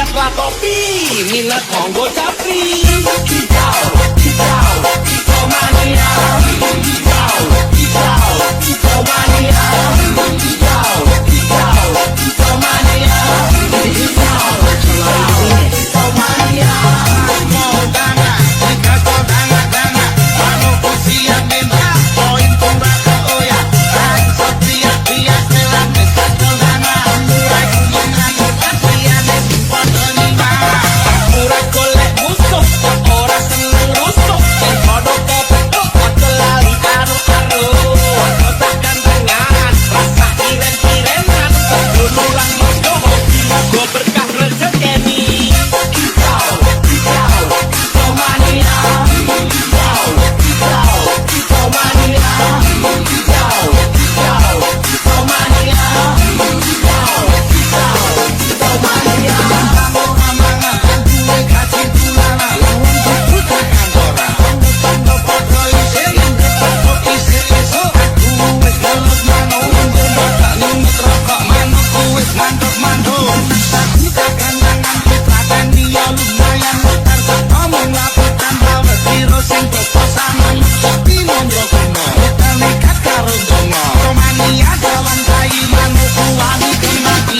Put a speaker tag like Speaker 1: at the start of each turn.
Speaker 1: angkatlah topi, minat monggo capri. Hijau, hijau, hijau mania. Hijau, hijau, hijau mania. Hijau, hijau, hijau mania. Hijau, hijau, hijau mania.
Speaker 2: Mau dana, jika kau dana, mau siap minta poin pembaca oya. Dan setiap dia selang kau dana, mulai mengambil kasihan dan penima.
Speaker 1: Murah golek musuh, ora seneng rusuh. Sing padha kepethuk aja lali karo-karo. Kotakan tangan, rasa iren-irenan. Dululang monggo hobi, go berkah rezekeni. Hijau, hijau, hijau mania. Hijau, hijau, hijau mania. Hijau, hijau, hijau mania. Hijau, hijau, hijau mania.
Speaker 2: Kamu amanah dan gue kasih tulana. Lawan butuh kantoran. Tanda foto isin, foto isin esok. Aku wis lulus mano, membaca nyumut rokok mano. Ku wis manduk-manduk. Tapi takkan tangan putrakan dia lumayan. Mutar ngomong laputan bawa biro sing proposan. Tapi mondro kuno, kita nekat karo dongo. Romania jalan kayu mano kuwani kemati.